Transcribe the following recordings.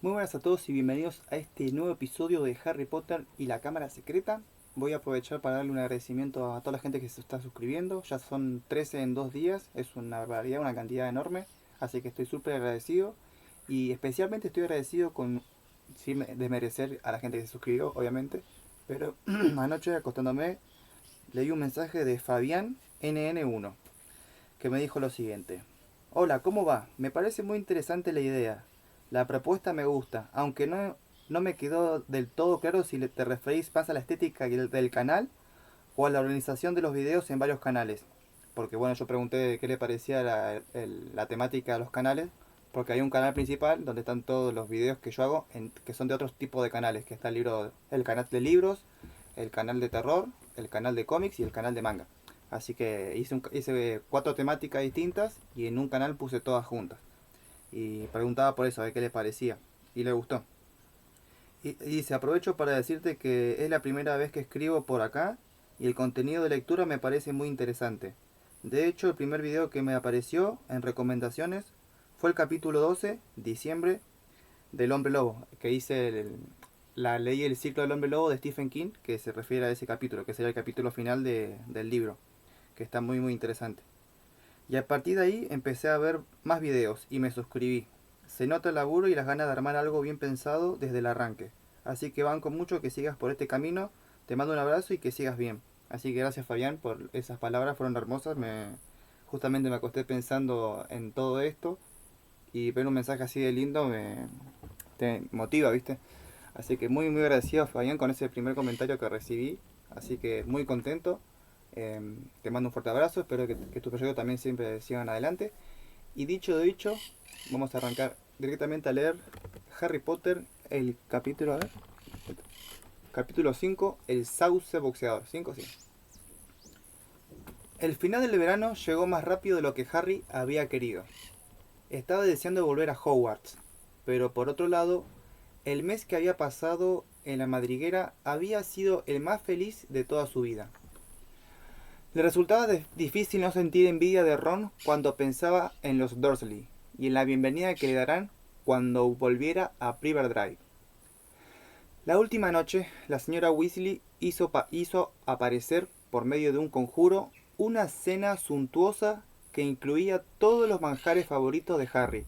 Muy buenas a todos y bienvenidos a este nuevo episodio de Harry Potter y la Cámara Secreta. Voy a aprovechar para darle un agradecimiento a toda la gente que se está suscribiendo. Ya son 13 en 2 días, es una barbaridad, una cantidad enorme. Así que estoy súper agradecido. Y especialmente estoy agradecido con, sin desmerecer a la gente que se suscribió, obviamente. Pero anoche acostándome leí un mensaje de Fabián NN1 que me dijo lo siguiente. Hola, ¿cómo va? Me parece muy interesante la idea. La propuesta me gusta, aunque no me quedó del todo claro si te referís más a la estética del canal o a la organización de los videos en varios canales. Porque bueno, yo pregunté qué le parecía la temática de los canales, porque hay un canal principal donde están todos los videos que yo hago, que son de otros tipos de canales, que está el canal de libros, el canal de terror, el canal de cómics y el canal de manga. Así que hice 4 temáticas distintas y en un canal puse todas juntas. Y preguntaba por eso, a ver qué le parecía. Y le gustó. Y dice, aprovecho para decirte que es la primera vez que escribo por acá y el contenido de lectura me parece muy interesante. De hecho, el primer video que me apareció en recomendaciones fue el capítulo 12, diciembre, del Hombre Lobo, que hice la ley El ciclo del Hombre Lobo de Stephen King, que se refiere a ese capítulo, que sería el capítulo final del libro, que está muy muy interesante. Y a partir de ahí empecé a ver más videos y me suscribí. Se nota el laburo y las ganas de armar algo bien pensado desde el arranque. Así que banco mucho que sigas por este camino. Te mando un abrazo y que sigas bien. Así que gracias Fabián por esas palabras, fueron hermosas. Justamente me acosté pensando en todo esto y ver un mensaje así de lindo te motiva, ¿viste? Así que muy muy agradecido Fabián con ese primer comentario que recibí. Así que muy contento. Te mando un fuerte abrazo, espero que tu proyecto también siempre sigan adelante. Y dicho de dicho, vamos a arrancar directamente a leer Harry Potter, el capítulo, a ver, capítulo 5, el sauce boxeador. 5 sí. El final del verano llegó más rápido de lo que Harry había querido. Estaba deseando volver a Hogwarts, pero por otro lado, el mes que había pasado en la madriguera había sido el más feliz de toda su vida. Le resultaba difícil no sentir envidia de Ron cuando pensaba en los Dursley y en la bienvenida que le darán cuando volviera a Priverdrive. La última noche, la señora Weasley hizo aparecer, por medio de un conjuro, una cena suntuosa que incluía todos los manjares favoritos de Harry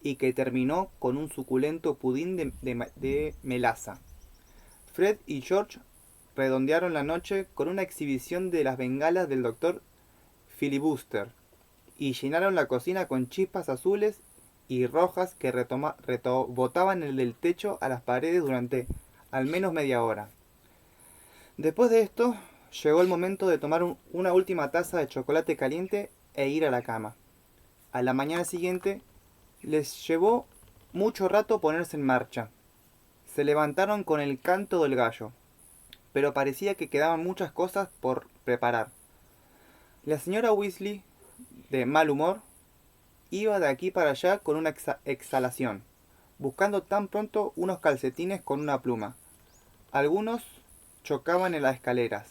y que terminó con un suculento pudín de melaza. Fred y George redondearon la noche con una exhibición de las bengalas del doctor Filibuster y llenaron la cocina con chispas azules y rojas que rebotaban en el techo a las paredes durante al menos media hora. Después de esto, llegó el momento de tomar una última taza de chocolate caliente e ir a la cama. A la mañana siguiente, les llevó mucho rato ponerse en marcha. Se levantaron con el canto del gallo, pero parecía que quedaban muchas cosas por preparar. La señora Weasley, de mal humor, iba de aquí para allá con una exhalación, buscando tan pronto unos calcetines con una pluma. Algunos chocaban en las escaleras,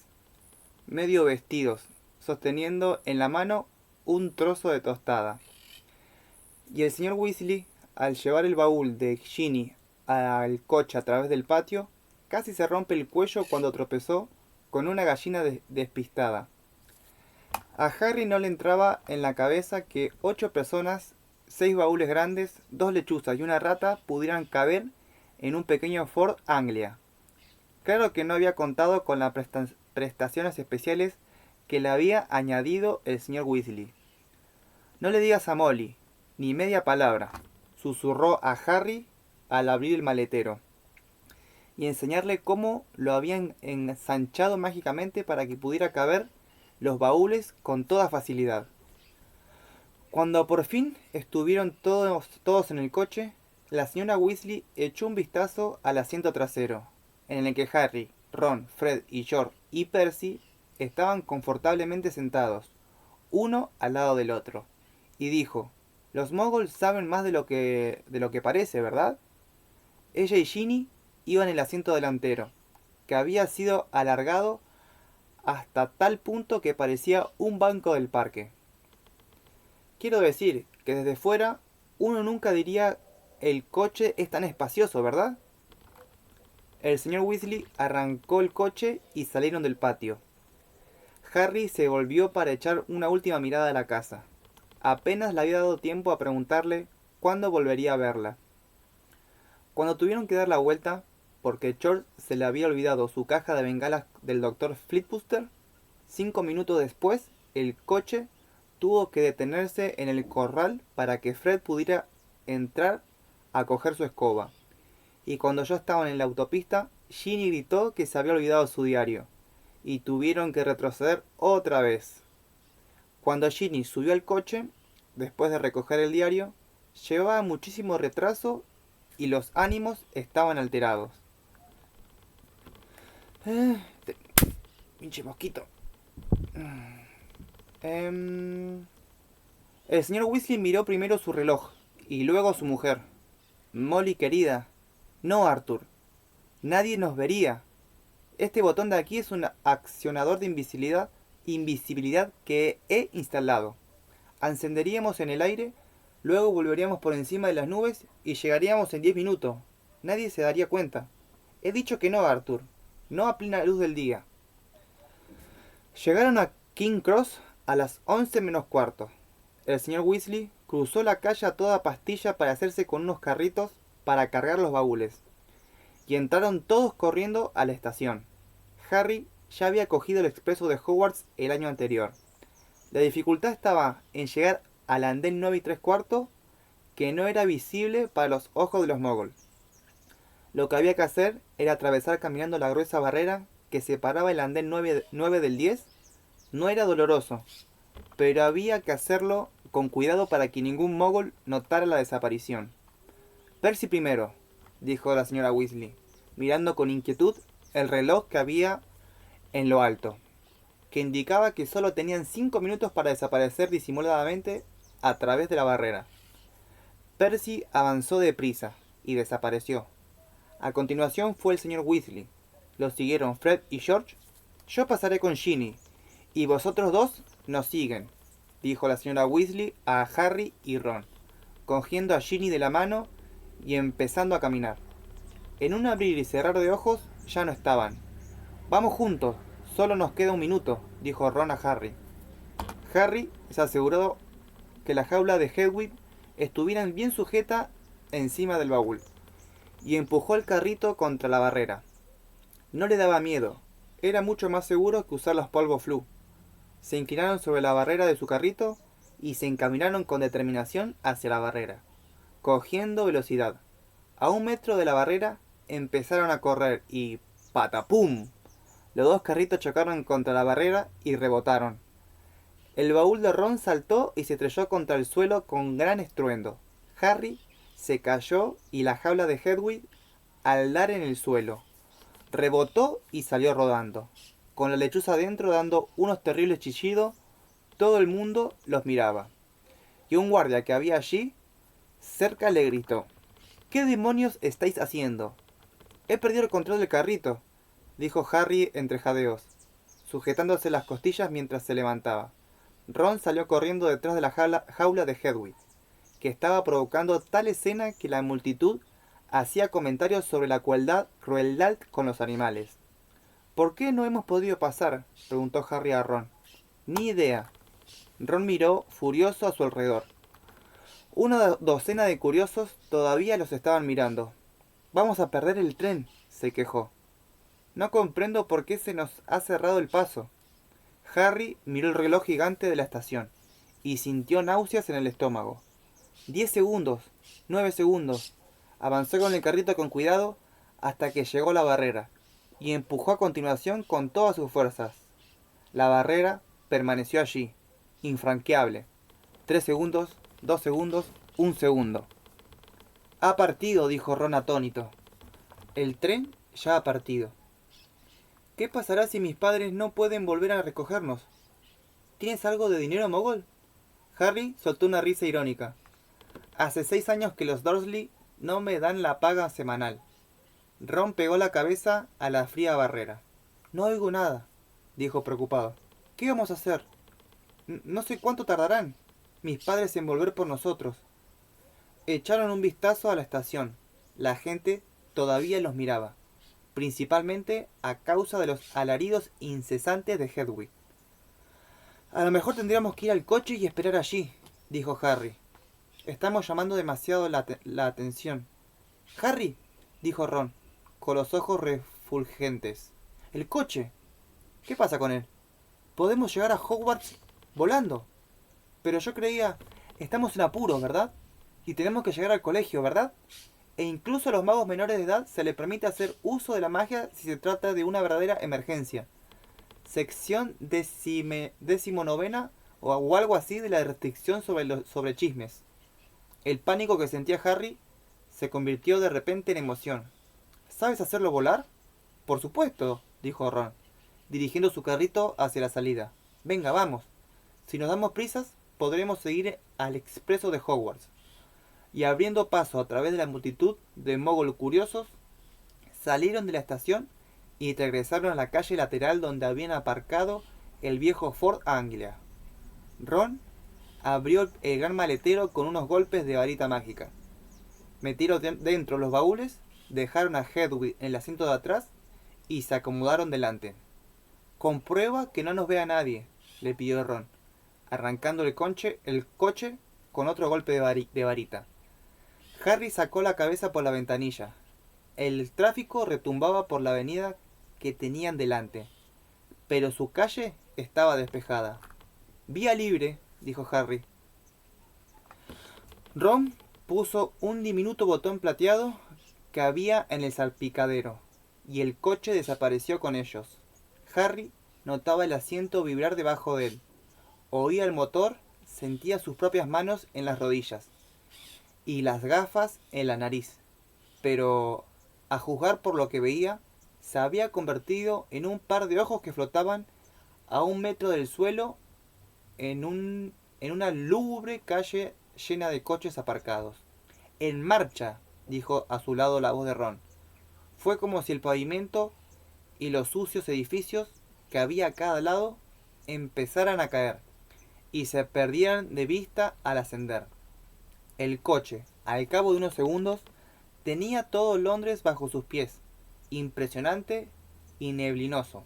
medio vestidos, sosteniendo en la mano un trozo de tostada. Y el señor Weasley, al llevar el baúl de Ginny al coche a través del patio, casi se rompe el cuello cuando tropezó con una gallina despistada. A Harry no le entraba en la cabeza que 8 personas, 6 baúles grandes, 2 lechuzas y una rata pudieran caber en un pequeño Ford Anglia. Claro que no había contado con las prestaciones especiales que le había añadido el señor Weasley. No le digas a Molly, ni media palabra, susurró a Harry al abrir el maletero y enseñarle cómo lo habían ensanchado mágicamente para que pudiera caber los baúles con toda facilidad. Cuando por fin estuvieron todos en el coche, la señora Weasley echó un vistazo al asiento trasero, en el que Harry, Ron, Fred y George y Percy estaban confortablemente sentados, uno al lado del otro, y dijo: Los Muggles saben más de lo que parece, ¿verdad? Ella y Ginny iban en el asiento delantero, que había sido alargado hasta tal punto que parecía un banco del parque. Quiero decir que desde fuera uno nunca diría El coche es tan espacioso, ¿verdad? El señor Weasley arrancó el coche y salieron del patio. Harry se volvió para echar una última mirada a la casa. Apenas le había dado tiempo a preguntarle cuándo volvería a verla. Cuando tuvieron que dar la vuelta, porque George se le había olvidado su caja de bengalas del doctor Fleetbuster, 5 minutos después, el coche tuvo que detenerse en el corral para que Fred pudiera entrar a coger su escoba. Y cuando ya estaban en la autopista, Ginny gritó que se había olvidado su diario, y tuvieron que retroceder otra vez. Cuando Ginny subió al coche, después de recoger el diario, llevaba muchísimo retraso y los ánimos estaban alterados. Este pinche mosquito. El señor Weasley miró primero su reloj y luego a su mujer. Molly querida, no Arthur. Nadie nos vería. Este botón de aquí es un accionador de invisibilidad que he instalado. Encenderíamos en el aire, luego volveríamos por encima de las nubes y llegaríamos en 10 minutos. Nadie se daría cuenta. He dicho que no, Arthur. No a plena luz del día. Llegaron a King Cross a las 11 menos cuarto. El señor Weasley cruzó la calle a toda pastilla para hacerse con unos carritos para cargar los baúles. Y entraron todos corriendo a la estación. Harry ya había cogido el expreso de Hogwarts el año anterior. La dificultad estaba en llegar al andén 9 y 3/4, que no era visible para los ojos de los moguls. Lo que había que hacer era atravesar caminando la gruesa barrera que separaba el andén 9 del 10. No era doloroso, pero había que hacerlo con cuidado para que ningún mogul notara la desaparición. Percy primero, dijo la señora Weasley, mirando con inquietud el reloj que había en lo alto, que indicaba que solo tenían 5 minutos para desaparecer disimuladamente a través de la barrera. Percy avanzó deprisa y desapareció. A continuación fue el señor Weasley. Lo siguieron Fred y George. Yo pasaré con Ginny, y vosotros dos nos siguen, dijo la señora Weasley a Harry y Ron, cogiendo a Ginny de la mano y empezando a caminar. En un abrir y cerrar de ojos ya no estaban. Vamos juntos, solo nos queda un minuto, dijo Ron a Harry. Harry se aseguró que la jaula de Hedwig estuviera bien sujeta encima del baúl y empujó el carrito contra la barrera. No le daba miedo, era mucho más seguro que usar los polvos Floo. Se inclinaron sobre la barrera de su carrito y se encaminaron con determinación hacia la barrera, cogiendo velocidad. A 1 metro de la barrera empezaron a correr y ¡patapum! Los dos carritos chocaron contra la barrera y rebotaron. El baúl de Ron saltó y se estrelló contra el suelo con gran estruendo. Harry se cayó y la jaula de Hedwig, al dar en el suelo, rebotó y salió rodando, con la lechuza adentro dando unos terribles chillidos. Todo el mundo los miraba. Y un guardia que había allí cerca le gritó: ¿Qué demonios estáis haciendo? He perdido el control del carrito, dijo Harry entre jadeos, sujetándose las costillas mientras se levantaba. Ron salió corriendo detrás de la jaula de Hedwig, que estaba provocando tal escena que la multitud hacía comentarios sobre la crueldad con los animales. ¿Por qué no hemos podido pasar?, preguntó Harry a Ron. Ni idea. Ron miró furioso a su alrededor. Una docena de curiosos todavía los estaban mirando. Vamos a perder el tren, se quejó. No comprendo por qué se nos ha cerrado el paso. Harry miró el reloj gigante de la estación y sintió náuseas en el estómago. 10 segundos, 9 segundos. Avanzó con el carrito con cuidado hasta que llegó a la barrera y empujó a continuación con todas sus fuerzas. La barrera permaneció allí, infranqueable. 3 segundos, 2 segundos, 1 segundo. Ha partido, dijo Ron atónito. El tren ya ha partido. ¿Qué pasará si mis padres no pueden volver a recogernos? ¿Tienes algo de dinero, Mogul? Harry soltó una risa irónica. Hace 6 años que los Dursley no me dan la paga semanal. Ron pegó la cabeza a la fría barrera. No oigo nada, dijo preocupado. ¿Qué vamos a hacer? No sé cuánto tardarán mis padres en volver por nosotros. Echaron un vistazo a la estación. La gente todavía los miraba, principalmente a causa de los alaridos incesantes de Hedwig. A lo mejor tendríamos que ir al coche y esperar allí, dijo Harry. Estamos llamando demasiado la atención. Harry, dijo Ron, con los ojos refulgentes. ¿El coche? ¿Qué pasa con él? Podemos llegar a Hogwarts volando. Pero yo creía... Estamos en apuros, ¿verdad? Y tenemos que llegar al colegio, ¿verdad? E incluso a los magos menores de edad se les permite hacer uso de la magia si se trata de una verdadera emergencia. Sección 19 o algo así de la restricción sobre chismes. El pánico que sentía Harry se convirtió de repente en emoción. ¿Sabes hacerlo volar? Por supuesto, dijo Ron, dirigiendo su carrito hacia la salida. Venga, vamos. Si nos damos prisas, podremos seguir al expreso de Hogwarts. Y abriendo paso a través de la multitud de mogul curiosos, salieron de la estación y regresaron a la calle lateral donde habían aparcado el viejo Ford Anglia. Ron abrió el gran maletero con unos golpes de varita mágica. Metieron dentro los baúles, dejaron a Hedwig en el asiento de atrás y se acomodaron delante. Comprueba que no nos vea nadie, le pidió Ron, arrancando el coche con otro golpe de varita. Harry sacó la cabeza por la ventanilla. El tráfico retumbaba por la avenida que tenían delante, pero su calle estaba despejada. Vía libre, dijo Harry. Ron puso un diminuto botón plateado que había en el salpicadero, y el coche desapareció con ellos. Harry notaba el asiento vibrar debajo de él. Oía el motor, sentía sus propias manos en las rodillas y las gafas en la nariz. Pero, a juzgar por lo que veía, se había convertido en un par de ojos que flotaban a 1 metro del suelo en una lúgubre calle llena de coches aparcados. ¡En marcha!, dijo a su lado la voz de Ron. Fue como si el pavimento y los sucios edificios que había a cada lado empezaran a caer y se perdieran de vista al ascender. El coche, al cabo de unos segundos, tenía todo Londres bajo sus pies, impresionante y neblinoso.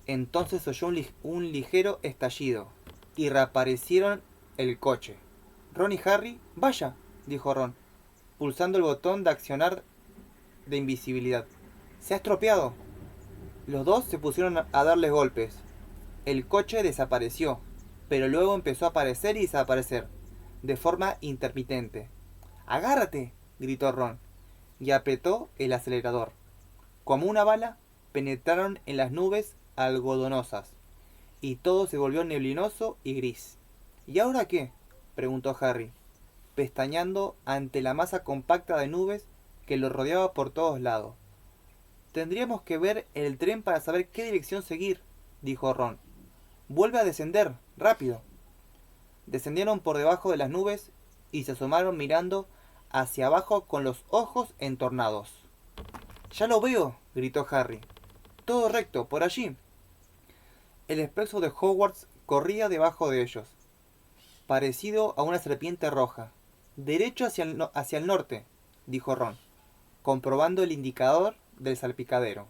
Entonces oyó un ligero estallido y reaparecieron el coche. Ron y Harry, vaya, dijo Ron, pulsando el botón de accionar de invisibilidad. Se ha estropeado. Los dos se pusieron a darles golpes. El coche desapareció, pero luego empezó a aparecer y desaparecer, de forma intermitente. ¡Agárrate!, gritó Ron, y apretó el acelerador. Como una bala, penetraron en las nubes algodonosas, y todo se volvió neblinoso y gris. ¿Y ahora qué?, preguntó Harry, pestañeando ante la masa compacta de nubes que lo rodeaba por todos lados. Tendríamos que ver el tren para saber qué dirección seguir, dijo Ron. Vuelve a descender, rápido. Descendieron por debajo de las nubes y se asomaron mirando hacia abajo con los ojos entornados. ¡Ya lo veo!, gritó Harry. Todo recto, por allí. El expreso de Hogwarts corría debajo de ellos, parecido a una serpiente roja. Derecho hacia el norte, dijo Ron, comprobando el indicador del salpicadero.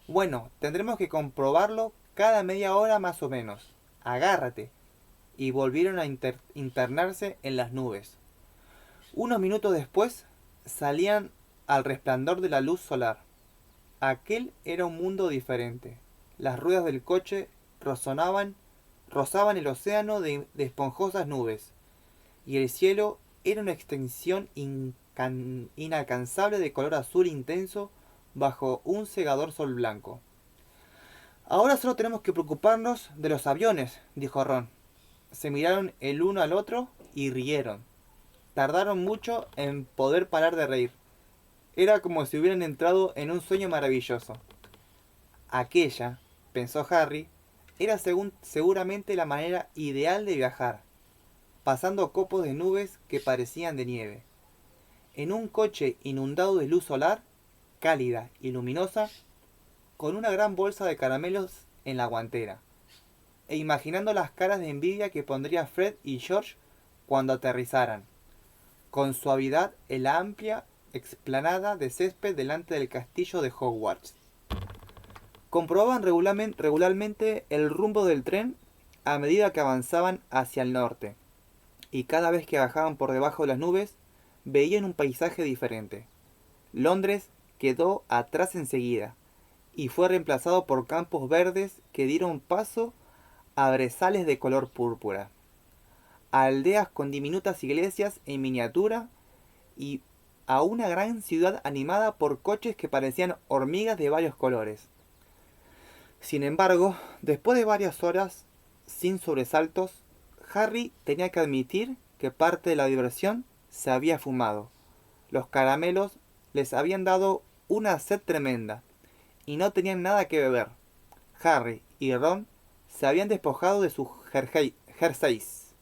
Bueno, tendremos que comprobarlo cada media hora más o menos. Agárrate. Y volvieron a internarse en las nubes. Unos minutos después salían al resplandor de la luz solar. Aquel era un mundo diferente. Las ruedas del coche rozaban el océano de esponjosas nubes, y el cielo era una extensión inalcanzable de color azul intenso bajo un cegador sol blanco. Ahora solo tenemos que preocuparnos de los aviones, dijo Ron. Se miraron el uno al otro y rieron. Tardaron mucho en poder parar de reír. Era como si hubieran entrado en un sueño maravilloso. Aquella, pensó Harry, era seguramente la manera ideal de viajar, pasando copos de nubes que parecían de nieve. En un coche inundado de luz solar, cálida y luminosa, con una gran bolsa de caramelos en la guantera, e imaginando las caras de envidia que pondría Fred y George cuando aterrizaran. con suavidad en la amplia explanada de césped delante del castillo de Hogwarts. Comprobaban regularmente el rumbo del tren a medida que avanzaban hacia el norte, y cada vez que bajaban por debajo de las nubes, veían un paisaje diferente. Londres quedó atrás enseguida, y fue reemplazado por campos verdes que dieron paso a brezales de color púrpura, a aldeas con diminutas iglesias en miniatura y a una gran ciudad animada por coches que parecían hormigas de varios colores. Sin embargo, después de varias horas sin sobresaltos, Harry tenía que admitir que parte de la diversión se había fumado. Los caramelos les habían dado una sed tremenda y no tenían nada que beber. Harry y Ron se habían despojado de sus jerseys,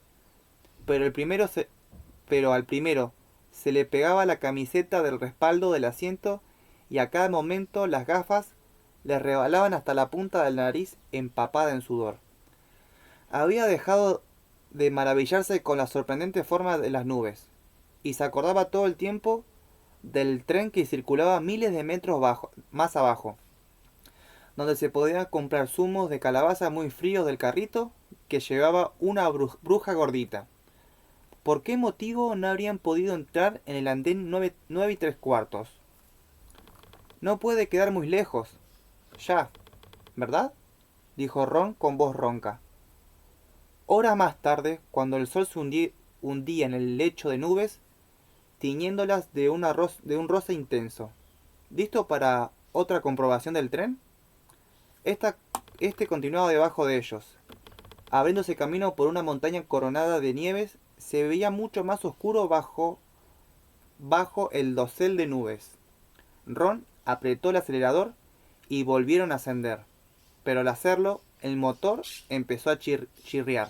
pero al primero se le pegaba la camiseta del respaldo del asiento y a cada momento las gafas le resbalaban hasta la punta de la nariz empapada en sudor. Había dejado de maravillarse con la sorprendente forma de las nubes, y se acordaba todo el tiempo del tren que circulaba miles de metros más abajo, donde se podían comprar zumos de calabaza muy fríos del carrito que llevaba una bruja gordita. ¿Por qué motivo no habrían podido entrar en el andén 9 y 3/4? No puede quedar muy lejos. Ya, ¿verdad?, dijo Ron con voz ronca. Horas más tarde, cuando el sol se hundía en el lecho de nubes, tiñéndolas de un rosa intenso. ¿Listo para otra comprobación del tren? Este continuaba debajo de ellos. Abriéndose camino por una montaña coronada de nieves, se veía mucho más oscuro bajo el dosel de nubes. Ron apretó el acelerador y volvieron a ascender, pero al hacerlo, el motor empezó a chirriar.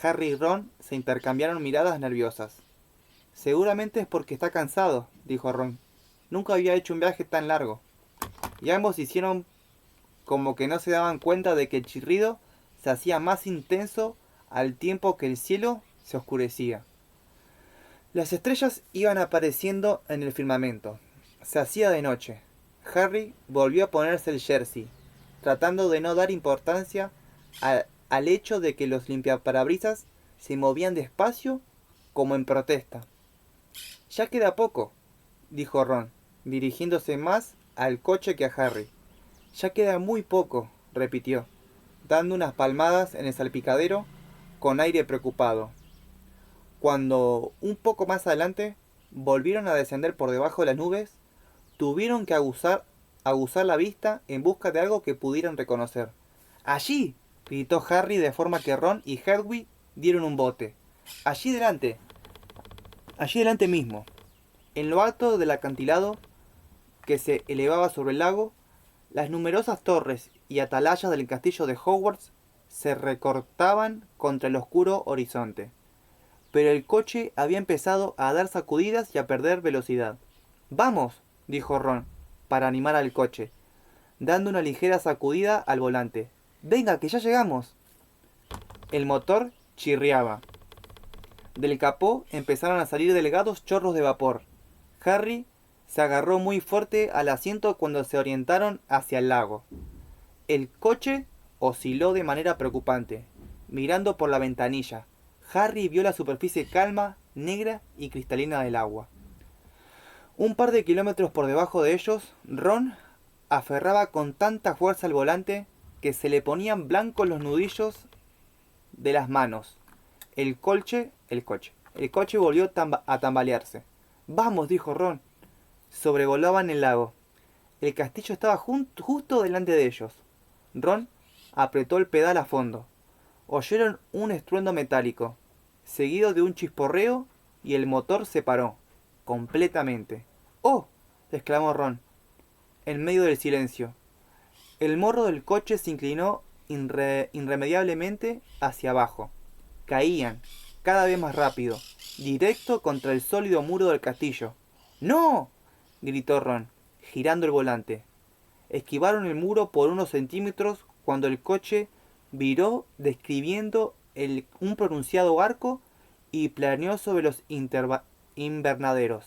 Harry y Ron se intercambiaron miradas nerviosas. Seguramente es porque está cansado, dijo Ron. Nunca había hecho un viaje tan largo. Y ambos hicieron como que no se daban cuenta de que el chirrido se hacía más intenso al tiempo que el cielo se oscurecía. Las estrellas iban apareciendo en el firmamento. Se hacía de noche. Harry volvió a ponerse el jersey, tratando de no dar importancia al hecho de que los limpiaparabrisas se movían despacio como en protesta. Ya queda poco, dijo Ron, dirigiéndose más al coche que a Harry. Ya queda muy poco, repitió, dando unas palmadas en el salpicadero con aire preocupado. Cuando, un poco más adelante, volvieron a descender por debajo de las nubes, tuvieron que aguzar la vista en busca de algo que pudieran reconocer. ¡Allí!, gritó Harry de forma que Ron y Hedwig dieron un bote. Allí delante mismo. En lo alto del acantilado que se elevaba sobre el lago, las numerosas torres y atalayas del castillo de Hogwarts se recortaban contra el oscuro horizonte. Pero el coche había empezado a dar sacudidas y a perder velocidad. ¡Vamos!, dijo Ron, para animar al coche, dando una ligera sacudida al volante. ¡Venga, que ya llegamos! El motor chirriaba. Del capó empezaron a salir delgados chorros de vapor. Harry se agarró muy fuerte al asiento cuando se orientaron hacia el lago. El coche osciló de manera preocupante. Mirando por la ventanilla, Harry vio la superficie calma, negra y cristalina del agua. Un par de kilómetros por debajo de ellos, Ron aferraba con tanta fuerza el volante que se le ponían blancos los nudillos de las manos. El coche volvió a tambalearse. ¡Vamos!, dijo Ron. Sobrevolaban el lago. El castillo estaba justo delante de ellos. Ron apretó el pedal a fondo. Oyeron un estruendo metálico, seguido de un chisporreo, y el motor se paró, completamente. ¡Oh!, exclamó Ron, en medio del silencio. El morro del coche se inclinó irremediablemente hacia abajo. Caían, cada vez más rápido, directo contra el sólido muro del castillo. ¡No!, gritó Ron, girando el volante. Esquivaron el muro por unos centímetros cuando el coche viró describiendo un pronunciado arco y planeó sobre los invernaderos.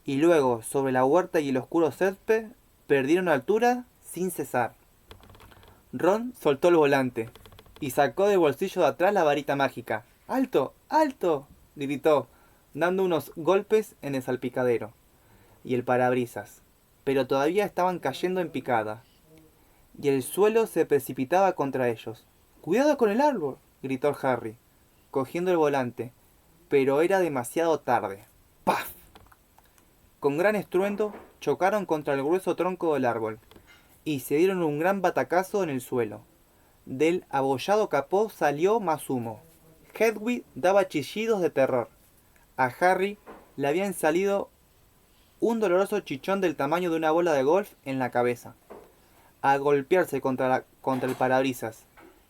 Y luego, sobre la huerta y el oscuro césped, perdieron altura sin cesar. Ron soltó el volante y sacó del bolsillo de atrás la varita mágica. ¡Alto! ¡Alto! Gritó, dando unos golpes en el salpicadero y el parabrisas, pero todavía estaban cayendo en picada, y el suelo se precipitaba contra ellos. ¡Cuidado con el árbol! Gritó Harry, cogiendo el volante, pero era demasiado tarde. ¡Paf! Con gran estruendo chocaron contra el grueso tronco del árbol y se dieron un gran batacazo en el suelo. Del abollado capó salió más humo. Hedwig daba chillidos de terror. A Harry le habían salido un doloroso chichón del tamaño de una bola de golf en la cabeza, al golpearse contra el parabrisas,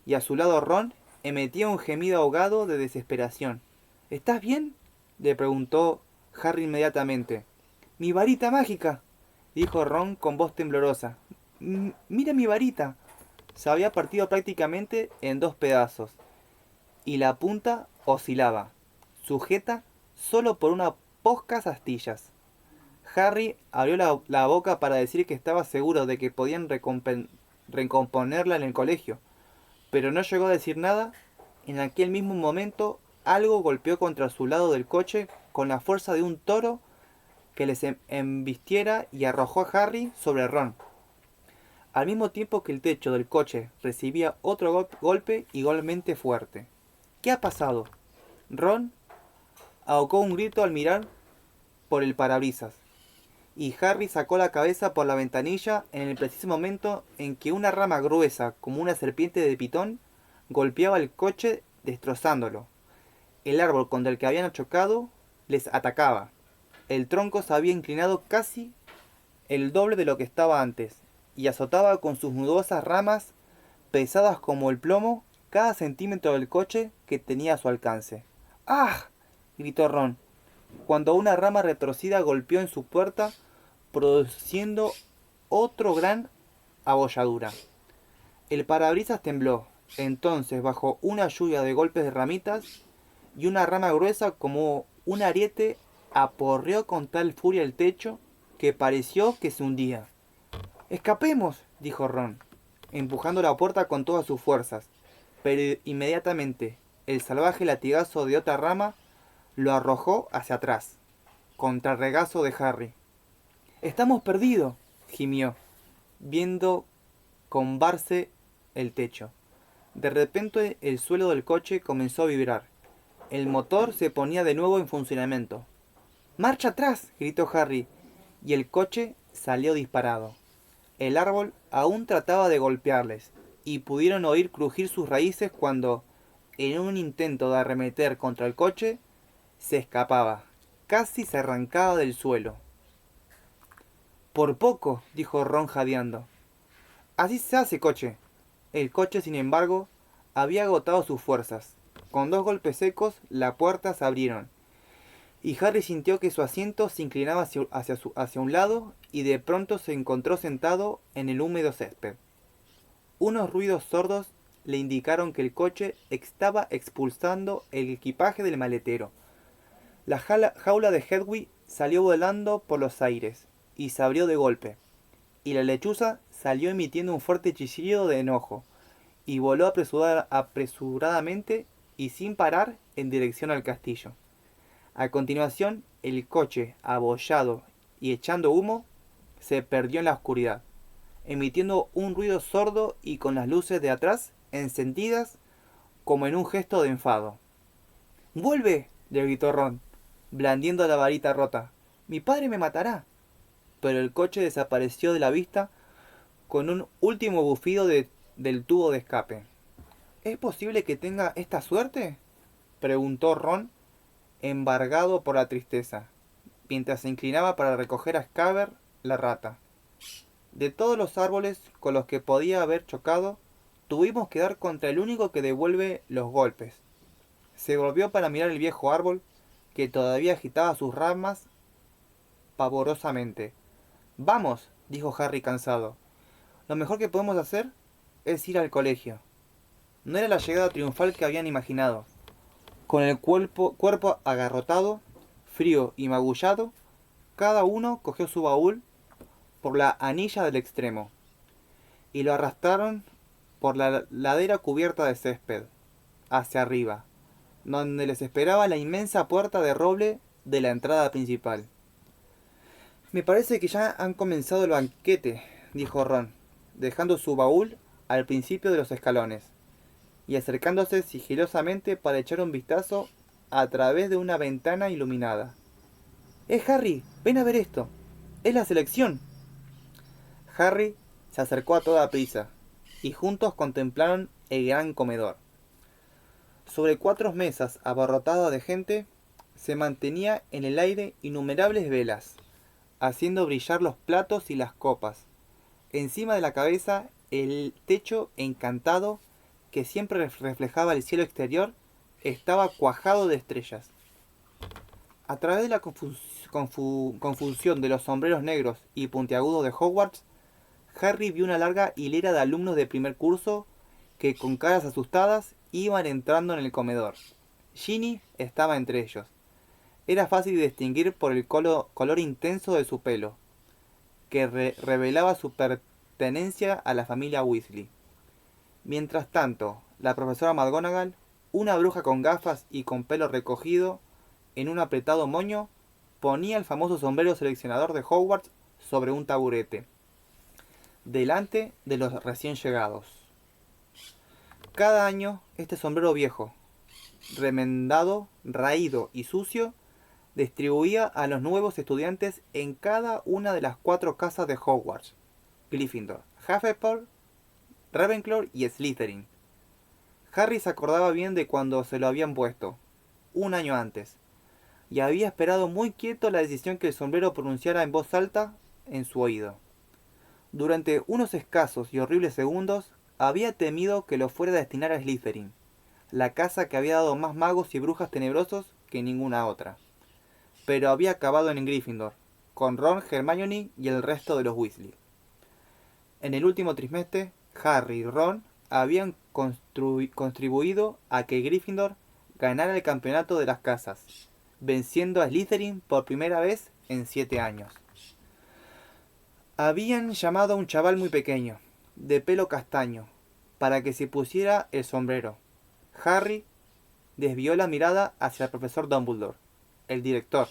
y a su lado Ron emitía un gemido ahogado de desesperación. ¿Estás bien?, le preguntó Harry inmediatamente. «¡Mi varita mágica!», dijo Ron con voz temblorosa. «¡Mira mi varita!». Se había partido prácticamente en dos pedazos, y la punta oscilaba, sujeta solo por unas pocas astillas. Harry abrió la boca para decir que estaba seguro de que podían recomponerla en el colegio, pero no llegó a decir nada. En aquel mismo momento algo golpeó contra su lado del coche con la fuerza de un toro que les embistiera y arrojó a Harry sobre Ron, al mismo tiempo que el techo del coche recibía otro golpe igualmente fuerte. ¿Qué ha pasado? Ron ahogó un grito al mirar por el parabrisas, y Harry sacó la cabeza por la ventanilla en el preciso momento en que una rama gruesa como una serpiente de pitón golpeaba el coche destrozándolo. El árbol contra el que habían chocado les atacaba. El tronco se había inclinado casi el doble de lo que estaba antes, y azotaba con sus nudosas ramas, pesadas como el plomo, cada centímetro del coche que tenía a su alcance. ¡Ah!, gritó Ron, cuando una rama retorcida golpeó en su puerta, produciendo otro gran abolladura. El parabrisas tembló. Entonces, bajo una lluvia de golpes de ramitas, y una rama gruesa como un ariete aporreó con tal furia el techo que pareció que se hundía. «¡Escapemos!», dijo Ron, empujando la puerta con todas sus fuerzas, pero inmediatamente el salvaje latigazo de otra rama lo arrojó hacia atrás, contra el regazo de Harry. «¡Estamos perdidos!», gimió, viendo combarse el techo. De repente el suelo del coche comenzó a vibrar. El motor se ponía de nuevo en funcionamiento. «¡Marcha atrás!», gritó Harry, y el coche salió disparado. El árbol aún trataba de golpearles, y pudieron oír crujir sus raíces cuando, en un intento de arremeter contra el coche, se escapaba. Casi se arrancaba del suelo. «Por poco», dijo Ron jadeando. «Así se hace, coche». El coche, sin embargo, había agotado sus fuerzas. Con dos golpes secos, las puertas se abrieron, y Harry sintió que su asiento se inclinaba hacia un lado, y de pronto se encontró sentado en el húmedo césped. Unos ruidos sordos le indicaron que el coche estaba expulsando el equipaje del maletero. La jaula de Hedwig salió volando por los aires y se abrió de golpe, y la lechuza salió emitiendo un fuerte chillido de enojo, y voló apresuradamente y sin parar en dirección al castillo. A continuación, el coche, abollado y echando humo, se perdió en la oscuridad, emitiendo un ruido sordo y con las luces de atrás encendidas como en un gesto de enfado. «¡Vuelve!», le gritó Ron, blandiendo la varita rota. «¡Mi padre me matará!». Pero el coche desapareció de la vista con un último bufido del tubo de escape. «¿Es posible que tenga esta suerte?», preguntó Ron, embargado por la tristeza, mientras se inclinaba para recoger a Scaber, la rata. «De todos los árboles con los que podía haber chocado, tuvimos que dar contra el único que devuelve los golpes». Se volvió para mirar el viejo árbol, que todavía agitaba sus ramas pavorosamente. «Vamos», dijo Harry cansado. «Lo mejor que podemos hacer es ir al colegio». No era la llegada triunfal que habían imaginado. Con el cuerpo agarrotado, frío y magullado, cada uno cogió su baúl por la anilla del extremo y lo arrastraron por la ladera cubierta de césped, hacia arriba, donde les esperaba la inmensa puerta de roble de la entrada principal. Me parece que ya han comenzado el banquete, dijo Ron, dejando su baúl al principio de los escalones y acercándose sigilosamente para echar un vistazo a través de una ventana iluminada. Harry! ¡Ven a ver esto! ¡Es la selección! Harry se acercó a toda prisa y juntos contemplaron el gran comedor. Sobre 4 mesas abarrotadas de gente se mantenía en el aire innumerables velas, haciendo brillar los platos y las copas. Encima de la cabeza el techo encantado que siempre reflejaba el cielo exterior estaba cuajado de estrellas. A través de la confusión de los sombreros negros y puntiagudos de Hogwarts, Harry vio una larga hilera de alumnos de primer curso que con caras asustadas iban entrando en el comedor. Ginny estaba entre ellos. Era fácil distinguir por el color intenso de su pelo, que revelaba su pertenencia a la familia Weasley. Mientras tanto, la profesora McGonagall, una bruja con gafas y con pelo recogido en un apretado moño, ponía el famoso sombrero seleccionador de Hogwarts sobre un taburete, delante de los recién llegados. Cada año, este sombrero viejo, remendado, raído y sucio, distribuía a los nuevos estudiantes en cada una de las 4 casas de Hogwarts: Gryffindor, Hufflepuff, Ravenclaw y Slytherin. Harry se acordaba bien de cuando se lo habían puesto, un año antes, y había esperado muy quieto la decisión que el sombrero pronunciara en voz alta en su oído. Durante unos escasos y horribles segundos, había temido que lo fuera a destinar a Slytherin, la casa que había dado más magos y brujas tenebrosos que ninguna otra. Pero había acabado en Gryffindor, con Ron, Hermione y el resto de los Weasley. En el último trimestre, Harry y Ron habían contribuido a que Gryffindor ganara el campeonato de las casas, venciendo a Slytherin por primera vez en 7 años. Habían llamado a un chaval muy pequeño, de pelo castaño, para que se pusiera el sombrero. Harry desvió la mirada hacia el profesor Dumbledore, el director,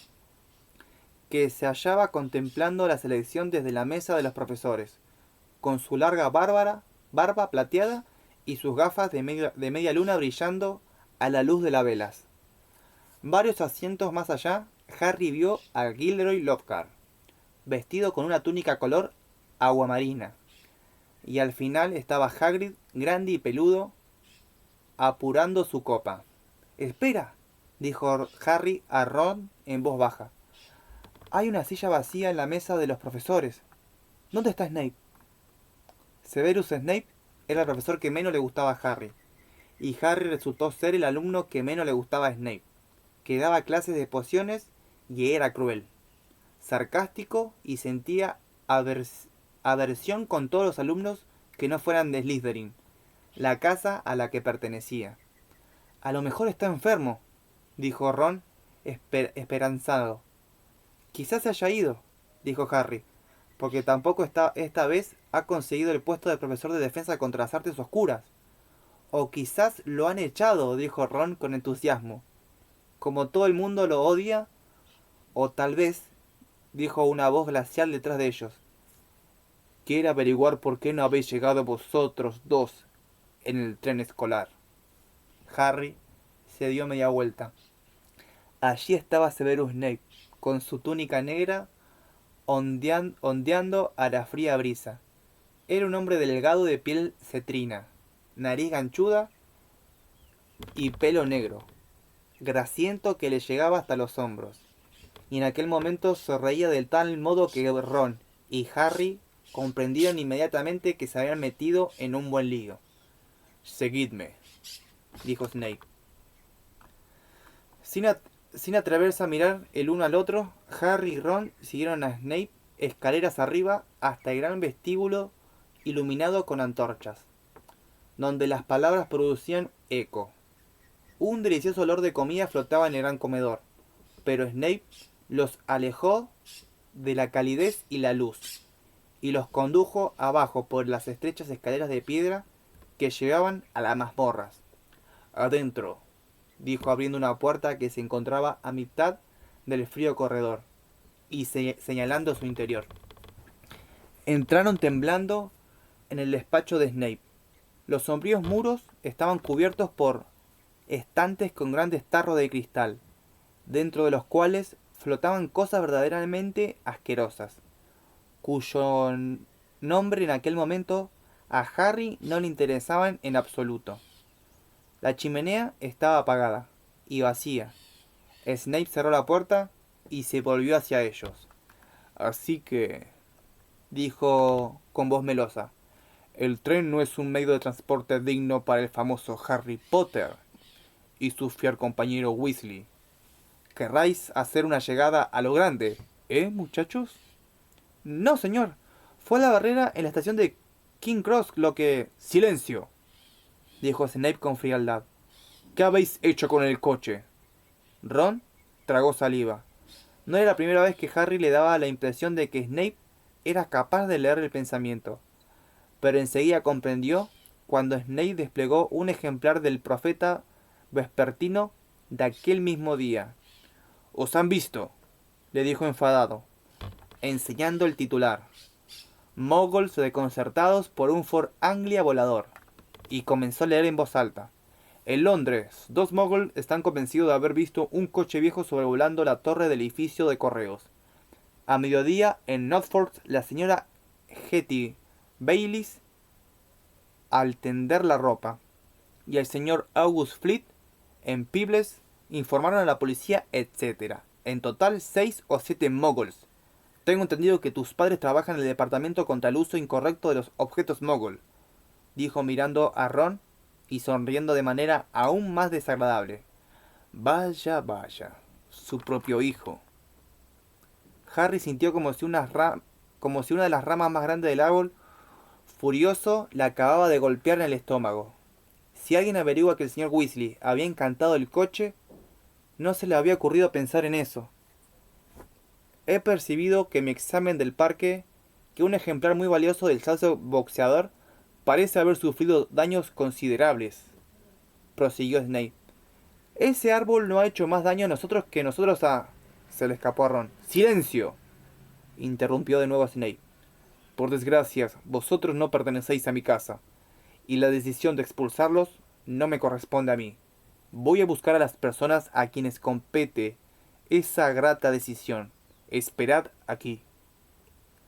que se hallaba contemplando la selección desde la mesa de los profesores, con su larga barba plateada y sus gafas de media luna brillando a la luz de las velas. Varios asientos más allá, Harry vio a Gilderoy Lockhart, vestido con una túnica color aguamarina, y al final estaba Hagrid, grande y peludo, apurando su copa. «Espera», dijo Harry a Ron en voz baja. «Hay una silla vacía en la mesa de los profesores. ¿Dónde está Snape?» Severus Snape era el profesor que menos le gustaba a Harry, y Harry resultó ser el alumno que menos le gustaba a Snape, que daba clases de pociones y era cruel, sarcástico y sentía aversión con todos los alumnos que no fueran de Slytherin, la casa a la que pertenecía. «A lo mejor está enfermo», dijo Ron, esperanzado. «Quizás se haya ido», dijo Harry, «porque tampoco esta vez ha conseguido el puesto de profesor de defensa contra las artes oscuras». «O quizás lo han echado», dijo Ron con entusiasmo. «Como todo el mundo lo odia, o tal vez», dijo una voz glacial detrás de ellos, «quiere averiguar por qué no habéis llegado vosotros dos en el tren escolar». Harry se dio media vuelta. Allí estaba Severus Snape, con su túnica negra, ondeando a la fría brisa. Era un hombre delgado de piel cetrina, nariz ganchuda y pelo negro, grasiento que le llegaba hasta los hombros. Y en aquel momento se reía de tal modo que Ron y Harry comprendieron inmediatamente que se habían metido en un buen lío. «Seguidme», dijo Snape. Sin atreverse a mirar el uno al otro, Harry y Ron siguieron a Snape escaleras arriba hasta el gran vestíbulo iluminado con antorchas, donde las palabras producían eco. Un delicioso olor de comida flotaba en el gran comedor, pero Snape los alejó de la calidez y la luz, y los condujo abajo por las estrechas escaleras de piedra que llevaban a las mazmorras. Adentro, dijo abriendo una puerta que se encontraba a mitad del frío corredor, y señalando su interior. Entraron temblando en el despacho de Snape. Los sombríos muros estaban cubiertos por estantes con grandes tarros de cristal, dentro de los cuales flotaban cosas verdaderamente asquerosas, cuyo nombre en aquel momento a Harry no le interesaban en absoluto. La chimenea estaba apagada y vacía. Snape cerró la puerta y se volvió hacia ellos. Así que, dijo con voz melosa, el tren no es un medio de transporte digno para el famoso Harry Potter y su fiel compañero Weasley. ¿Querráis hacer una llegada a lo grande, muchachos? No, señor. Fue a la barrera en la estación de King Cross lo que... ¡Silencio!, dijo Snape con frialdad. ¿Qué habéis hecho con el coche? Ron tragó saliva. No era la primera vez que Harry le daba la impresión de que Snape era capaz de leer el pensamiento, pero enseguida comprendió cuando Snape desplegó un ejemplar del profeta vespertino de aquel mismo día. «Os han visto», le dijo enfadado, enseñando el titular. «Moguls desconcertados por un Ford Anglia volador», y comenzó a leer en voz alta. «En Londres, 2 moguls están convencidos de haber visto un coche viejo sobrevolando la torre del edificio de correos. A mediodía, en Norfolk, la señora Hetty Baylis al tender la ropa, y el señor August Fleet en Peebles informaron a la policía, etc. En total 6 o 7 moguls. Tengo entendido que tus padres trabajan en el departamento contra el uso incorrecto de los objetos mogul», dijo mirando a Ron y sonriendo de manera aún más desagradable. «Vaya, vaya, su propio hijo». Harry sintió como si una de las ramas más grandes del árbol furioso le acababa de golpear en el estómago. Si alguien averigua que el señor Weasley había encantado el coche, no se le había ocurrido pensar en eso. He percibido que mi examen del parque que un ejemplar muy valioso del sauce boxeador parece haber sufrido daños considerables, prosiguió Snape. Ese árbol no ha hecho más daño a nosotros que nosotros a... Se le escapó a Ron. ¡Silencio!, interrumpió de nuevo Snape. Por desgracia, vosotros no pertenecéis a mi casa, y la decisión de expulsarlos no me corresponde a mí. Voy a buscar a las personas a quienes compete esa grata decisión. Esperad aquí.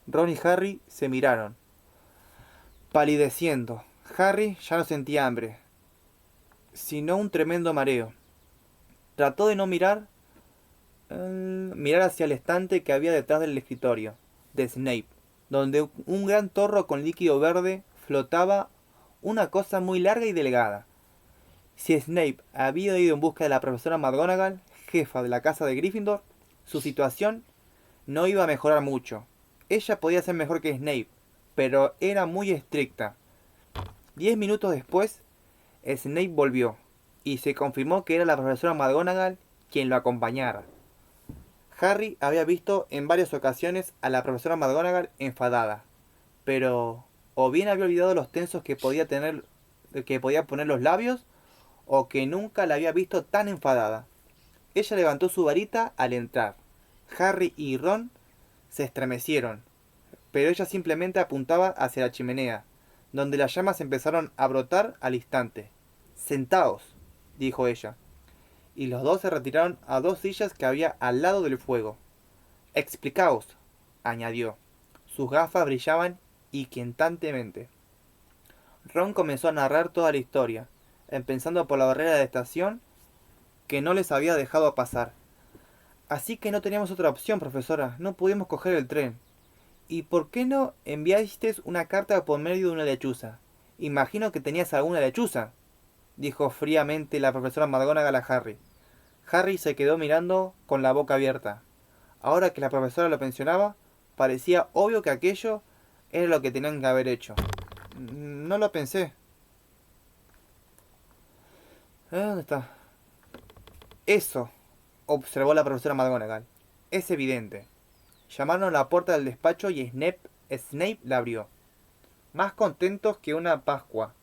Ron y Harry se miraron, palideciendo. Harry ya no sentía hambre, sino un tremendo mareo. Trató de no mirar hacia el estante que había detrás del escritorio de Snape, donde un gran torro con líquido verde flotaba una cosa muy larga y delgada. Si Snape había ido en busca de la profesora McGonagall, jefa de la casa de Gryffindor, su situación no iba a mejorar mucho. Ella podía ser mejor que Snape, pero era muy estricta. 10 minutos después, Snape volvió, y se confirmó que era la profesora McGonagall quien lo acompañara. Harry había visto en varias ocasiones a la profesora McGonagall enfadada, pero o bien había olvidado los tensos que podía poner los labios, o que nunca la había visto tan enfadada. Ella levantó su varita al entrar. Harry y Ron se estremecieron, pero ella simplemente apuntaba hacia la chimenea, donde las llamas empezaron a brotar al instante. «Sentaos», dijo ella, y los dos se retiraron a 2 sillas que había al lado del fuego. «Explicaos», añadió. Sus gafas brillaban inquietantemente. Ron comenzó a narrar toda la historia, empezando por la barrera de la estación que no les había dejado pasar. «Así que no teníamos otra opción, profesora. No pudimos coger el tren. ¿Y por qué no enviasteis una carta por medio de una lechuza? Imagino que tenías alguna lechuza», dijo fríamente la profesora McGonagall a Harry. Harry se quedó mirando con la boca abierta. Ahora que la profesora lo mencionaba, parecía obvio que aquello era lo que tenían que haber hecho. «No lo pensé». ¿Dónde está? «Eso», observó la profesora McGonagall. Es evidente. Llamaron a la puerta del despacho y Snape la abrió. Más contentos que una Pascua.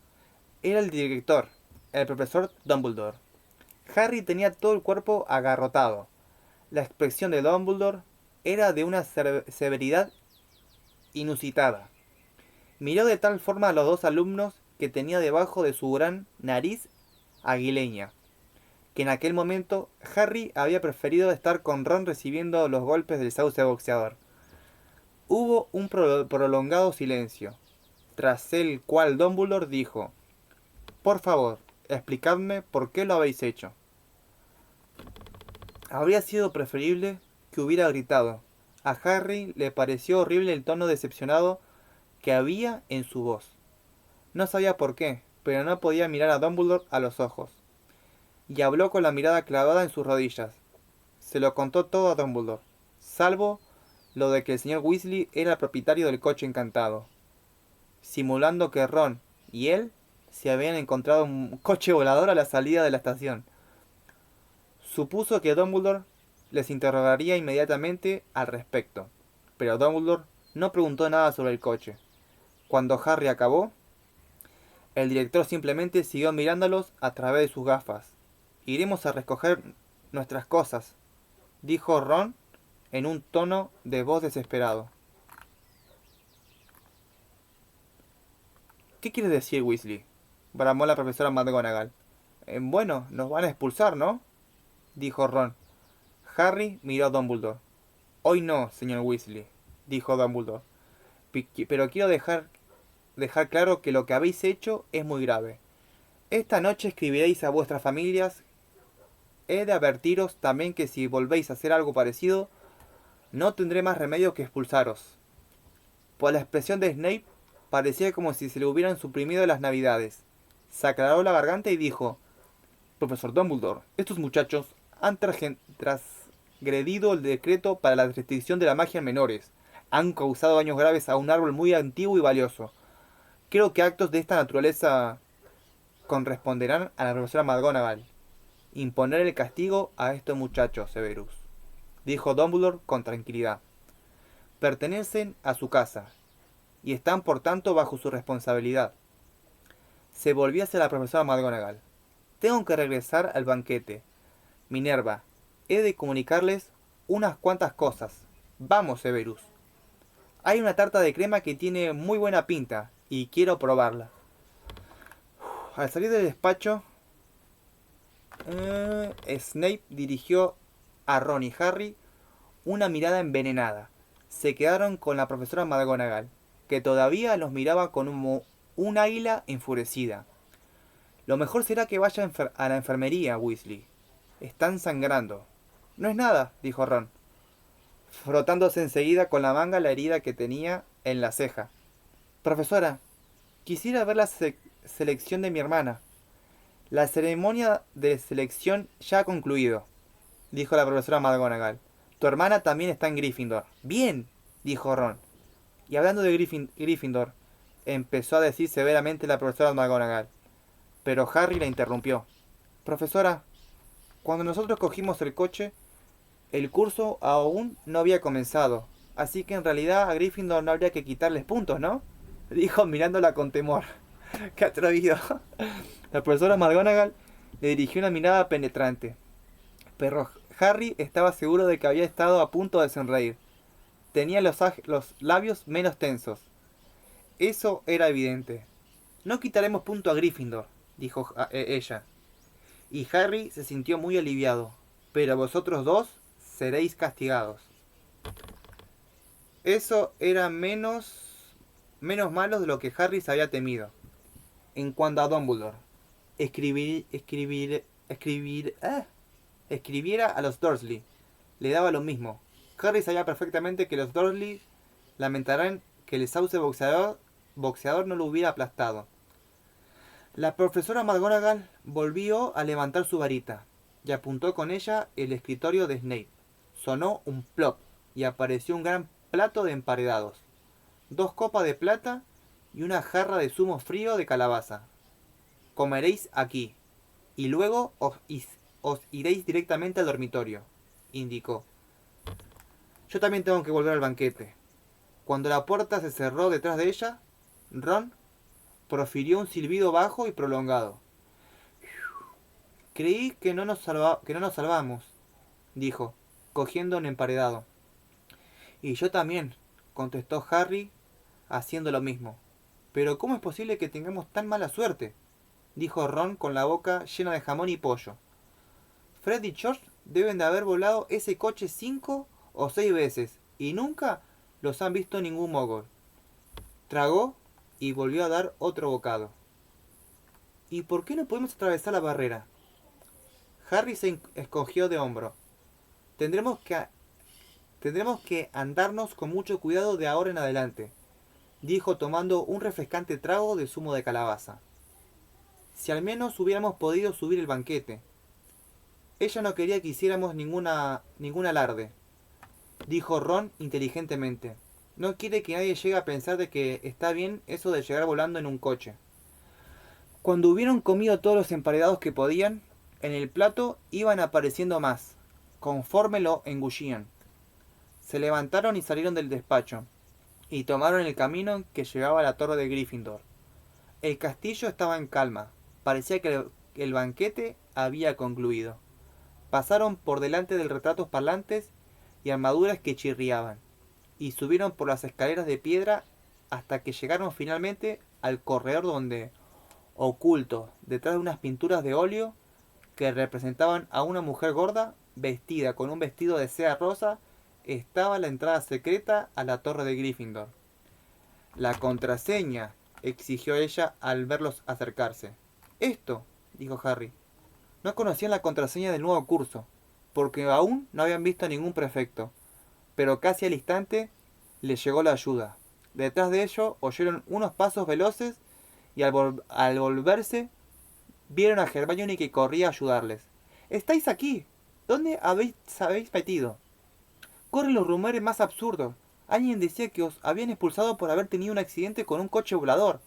Era el director, el profesor Dumbledore. Harry tenía todo el cuerpo agarrotado. La expresión de Dumbledore era de una severidad inusitada. Miró de tal forma a los dos alumnos que tenía debajo de su gran nariz aguileña, que en aquel momento Harry había preferido estar con Ron recibiendo los golpes del sauce boxeador. Hubo un prolongado silencio, tras el cual Dumbledore dijo: Por favor, explicadme por qué lo habéis hecho. Habría sido preferible que hubiera gritado. A Harry le pareció horrible el tono decepcionado que había en su voz. No sabía por qué, pero no podía mirar a Dumbledore a los ojos. Y habló con la mirada clavada en sus rodillas. Se lo contó todo a Dumbledore, salvo lo de que el señor Weasley era el propietario del coche encantado, simulando que Ron y él se habían encontrado un coche volador a la salida de la estación. Supuso que Dumbledore les interrogaría inmediatamente al respecto, pero Dumbledore no preguntó nada sobre el coche. Cuando Harry acabó, el director simplemente siguió mirándolos a través de sus gafas. Iremos a recoger nuestras cosas, dijo Ron en un tono de voz desesperado. ¿Qué quieres decir, Weasley?, bramó la profesora McGonagall. Bueno, nos van a expulsar, ¿no?, dijo Ron. Harry miró a Dumbledore. Hoy no, señor Weasley, dijo Dumbledore. Pero quiero dejar claro que lo que habéis hecho es muy grave. Esta noche escribiréis a vuestras familias. He de advertiros también que si volvéis a hacer algo parecido, no tendré más remedio que expulsaros. Por la expresión de Snape, parecía como si se le hubieran suprimido las navidades. Se aclaró la garganta y dijo: Profesor Dumbledore, estos muchachos han transgredido el decreto para la restricción de la magia en menores. Han causado daños graves a un árbol muy antiguo y valioso. Creo que actos de esta naturaleza corresponderán a la profesora McGonagall imponer el castigo a estos muchachos, Severus, dijo Dumbledore con tranquilidad. Pertenecen a su casa y están por tanto bajo su responsabilidad. Se volvió hacia la profesora McGonagall. Tengo que regresar al banquete. Minerva, he de comunicarles unas cuantas cosas. Vamos, Severus. Hay una tarta de crema que tiene muy buena pinta y quiero probarla. Al salir del despacho, Snape dirigió a Ron y Harry una mirada envenenada. Se quedaron con la profesora McGonagall, que todavía los miraba con un águila enfurecida. Lo mejor será que vaya a la enfermería, Weasley. Están sangrando. No es nada, dijo Ron, frotándose enseguida con la manga la herida que tenía en la ceja. Profesora, quisiera ver la selección de mi hermana. La ceremonia de selección ya ha concluido, dijo la profesora McGonagall. Tu hermana también está en Gryffindor. Bien, dijo Ron. Y hablando de Gryffindor, empezó a decir severamente la profesora McGonagall. Pero Harry la interrumpió. Profesora, cuando nosotros cogimos el coche, el curso aún no había comenzado. Así que en realidad a Gryffindor no habría que quitarles puntos, ¿no?, dijo mirándola con temor. ¡Qué atrevido! La profesora McGonagall le dirigió una mirada penetrante. Pero Harry estaba seguro de que había estado a punto de sonreír. Tenía los labios menos tensos. Eso era evidente. No quitaremos punto a Gryffindor, dijo ella. Y Harry se sintió muy aliviado. Pero vosotros dos seréis castigados. Eso era menos malo de lo que Harry se había temido. En cuanto a Dumbledore, escribiera a los Dursley, le daba lo mismo. Harry sabía perfectamente que los Dursley lamentarán que el sauce boxeador no lo hubiera aplastado. La profesora McGonagall volvió a levantar su varita y apuntó con ella el escritorio de Snape. Sonó un plop y apareció un gran plato de emparedados, 2 copas de plata y una jarra de zumo frío de calabaza. Comeréis aquí, y luego os iréis directamente al dormitorio. indicó. Yo también tengo que volver al banquete. Cuando la puerta se cerró detrás de ella, Ron profirió un silbido bajo y prolongado. Creí que no nos salvamos, dijo, cogiendo un emparedado. Y yo también, contestó Harry, haciendo lo mismo. Pero ¿cómo es posible que tengamos tan mala suerte? Dijo Ron con la boca llena de jamón y pollo. Fred y George deben de haber volado ese coche 5 o 6 veces y nunca los han visto ningún mogol. Tragó y volvió a dar otro bocado. ¿Y por qué no podemos atravesar la barrera? Harry se escogió de hombro. Tendremos que, tendremos que andarnos con mucho cuidado de ahora en adelante, dijo tomando un refrescante trago de zumo de calabaza. Si al menos hubiéramos podido subir el banquete. Ella no quería que hiciéramos ningún alarde, dijo Ron inteligentemente. No quiere que nadie llegue a pensar de que está bien eso de llegar volando en un coche. Cuando hubieron comido todos los emparedados que podían, en el plato iban apareciendo más, conforme lo engullían. Se levantaron y salieron del despacho, y tomaron el camino que llevaba a la torre de Gryffindor. El castillo estaba en calma, parecía que el banquete había concluido. Pasaron por delante de retratos parlantes y armaduras que chirriaban, y subieron por las escaleras de piedra hasta que llegaron finalmente al corredor donde, oculto detrás de unas pinturas de óleo que representaban a una mujer gorda vestida con un vestido de seda rosa, estaba la entrada secreta a la torre de Gryffindor. La contraseña, exigió ella al verlos acercarse. Esto, dijo Harry. No conocían la contraseña del nuevo curso, porque aún no habían visto a ningún prefecto, pero casi al instante les llegó la ayuda. Detrás de ellos oyeron unos pasos veloces y al volverse vieron a Hermione que corría a ayudarles. ¡Estáis aquí! ¿Dónde habéis metido? Corren los rumores más absurdos. Alguien decía que os habían expulsado por haber tenido un accidente con un coche volador.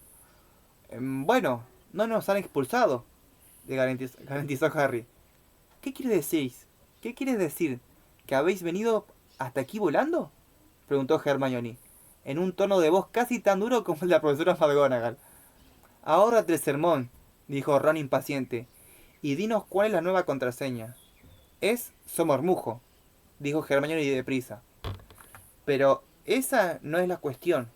Bueno, no nos han expulsado, le garantizó Harry. ¿Qué quiere decir? ¿Qué quieres decir? ¿Que habéis venido hasta aquí volando? Preguntó Hermione, en un tono de voz casi tan duro como el de la profesora McGonagall. Ahórrate el sermón, dijo Ron impaciente, y dinos cuál es la nueva contraseña. Es Somormujo, dijo Hermione deprisa. Pero esa no es la cuestión.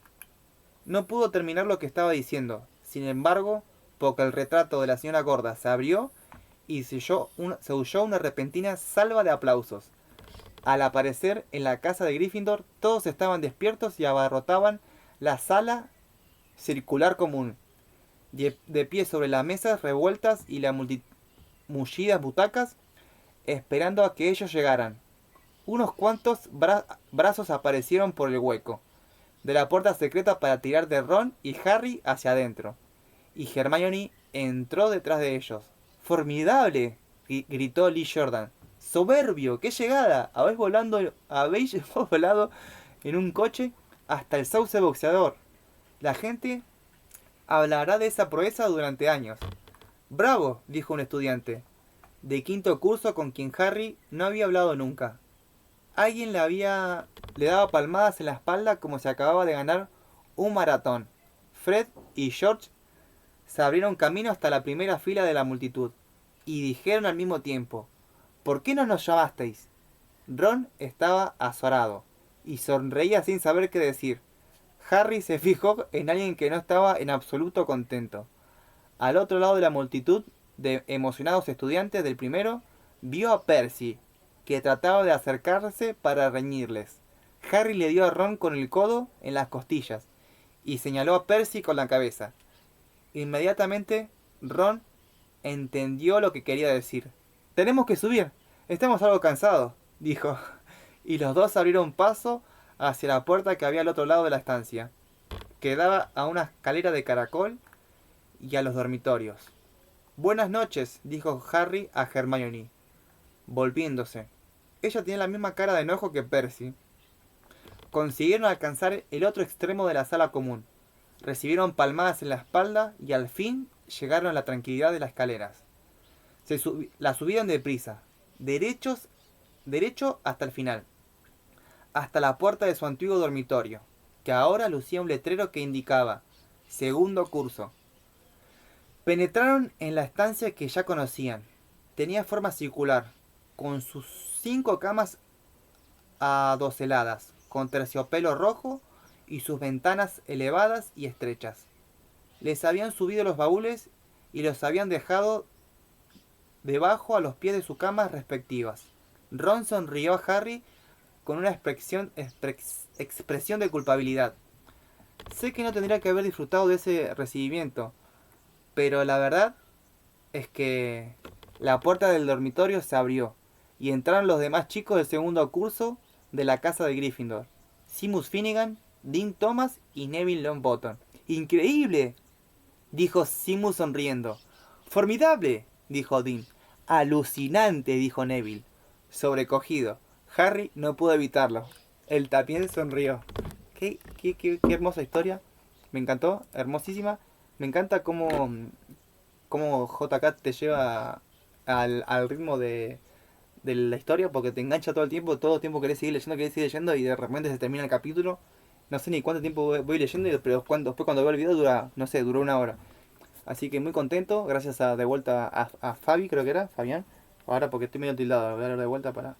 No pudo terminar lo que estaba diciendo. Sin embargo, porque el retrato de la señora gorda se abrió y se oyó una repentina salva de aplausos. Al aparecer en la casa de Gryffindor, todos estaban despiertos y abarrotaban la sala circular común, de pie sobre las mesas revueltas y las mullidas butacas, esperando a que ellos llegaran. Unos cuantos brazos aparecieron por el hueco de la puerta secreta para tirar de Ron y Harry hacia adentro, y Hermione entró detrás de ellos. ¡Formidable!, gritó Lee Jordan. ¡Soberbio! ¡Qué llegada! Habéis volado en un coche hasta el sauce boxeador. La gente hablará de esa proeza durante años. ¡Bravo!, dijo un estudiante de quinto curso con quien Harry no había hablado nunca. Alguien le daba palmadas en la espalda como si acababa de ganar un maratón. Fred y George se abrieron camino hasta la primera fila de la multitud y dijeron al mismo tiempo: ¿Por qué no nos llamasteis? Ron estaba azorado y sonreía sin saber qué decir. Harry se fijó en alguien que no estaba en absoluto contento. Al otro lado de la multitud de emocionados estudiantes del primero, vio a Percy, que trataba de acercarse para reñirles. Harry le dio a Ron con el codo en las costillas y señaló a Percy con la cabeza. Inmediatamente, Ron entendió lo que quería decir. «Tenemos que subir, estamos algo cansados», dijo, y los dos abrieron paso hacia la puerta que había al otro lado de la estancia, que daba a una escalera de caracol y a los dormitorios. «Buenas noches», dijo Harry a Hermione, volviéndose. Ella tenía la misma cara de enojo que Percy. Consiguieron alcanzar el otro extremo de la sala común. Recibieron palmadas en la espalda y al fin llegaron a la tranquilidad de las escaleras. La subieron deprisa, derecho hasta el final, hasta la puerta de su antiguo dormitorio, que ahora lucía un letrero que indicaba segundo curso. Penetraron en la estancia que ya conocían. Tenía forma circular, con sus 5 camas adoseladas, con terciopelo rojo y sus ventanas elevadas y estrechas. Les habían subido los baúles y los habían dejado debajo a los pies de sus camas respectivas. Ron sonrió a Harry con una expresión de culpabilidad. Sé que no tendría que haber disfrutado de ese recibimiento, pero la verdad es que la puerta del dormitorio se abrió y entraron los demás chicos del segundo curso de la casa de Gryffindor. Seamus Finnegan, Dean Thomas y Neville Longbottom. ¡Increíble!, dijo Seamus sonriendo. ¡Formidable!, dijo Dean. ¡Alucinante!, dijo Neville, sobrecogido. Harry no pudo evitarlo. Él también sonrió. Qué hermosa historia. Me encantó, hermosísima. Me encanta cómo JK te lleva al ritmo de la historia, porque te engancha todo el tiempo querés seguir leyendo y de repente se termina el capítulo. No sé ni cuánto tiempo voy leyendo, pero después cuando veo el video dura, no sé, duró 1 hora. Así que muy contento, gracias de vuelta a Fabi, creo que era, Fabián. Ahora porque estoy medio tildado, voy a dar de vuelta para...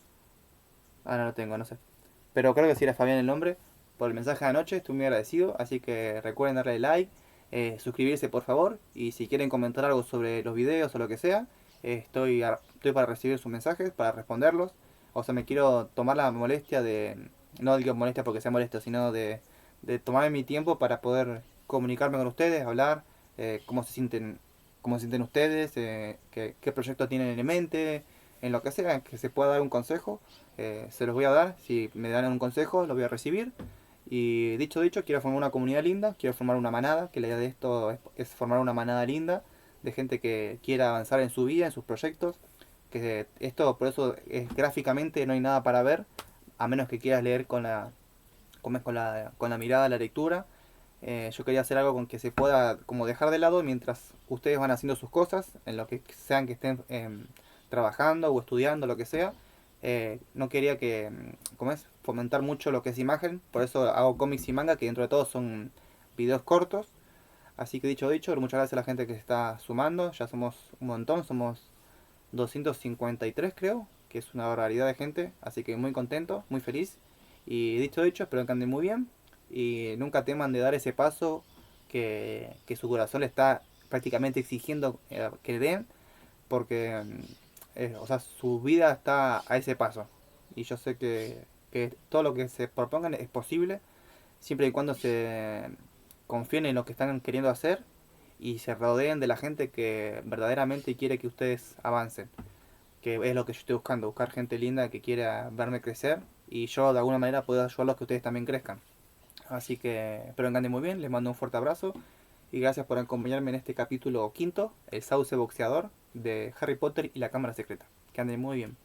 Ah, no lo tengo, no sé. Pero creo que sí era Fabián el nombre. Por el mensaje de anoche, estoy muy agradecido. Así que recuerden darle like, suscribirse por favor. Y si quieren comentar algo sobre los videos o lo que sea, estoy para recibir sus mensajes, para responderlos. O sea, me quiero tomar la molestia de... No digo molestia porque sea molesto, sino de tomarme mi tiempo para poder comunicarme con ustedes, hablar, cómo cómo se sienten ustedes, qué proyectos tienen en mente, en lo que sea, que se pueda dar un consejo, se los voy a dar. Si me dan un consejo, lo voy a recibir. Y dicho, quiero formar una comunidad linda, quiero formar una manada, que la idea de esto es formar una manada linda de gente que quiera avanzar en su vida, en sus proyectos. Que esto, por eso, gráficamente no hay nada para ver, a menos que quieras leer con la mirada, la lectura. Yo quería hacer algo con que se pueda como dejar de lado mientras ustedes van haciendo sus cosas, en lo que sean que estén trabajando o estudiando, lo que sea. No quería que, ¿cómo es? Fomentar mucho lo que es imagen, por eso hago cómics y manga, que dentro de todo son videos cortos. Así que dicho, muchas gracias a la gente que se está sumando, ya somos un montón, somos 253 creo, que es una barbaridad de gente, así que muy contento, muy feliz. Y dicho, espero que anden muy bien y nunca teman de dar ese paso que su corazón le está prácticamente exigiendo que den, porque o sea, su vida está a ese paso. Y yo sé que todo lo que se propongan es posible, siempre y cuando se confíen en lo que están queriendo hacer y se rodeen de la gente que verdaderamente quiere que ustedes avancen. Que es lo que yo estoy buscando, buscar gente linda que quiera verme crecer y yo de alguna manera pueda ayudarlos a que ustedes también crezcan. Así que espero que anden muy bien, les mando un fuerte abrazo y gracias por acompañarme en este capítulo quinto, el sauce boxeador de Harry Potter y la cámara secreta. Que anden muy bien.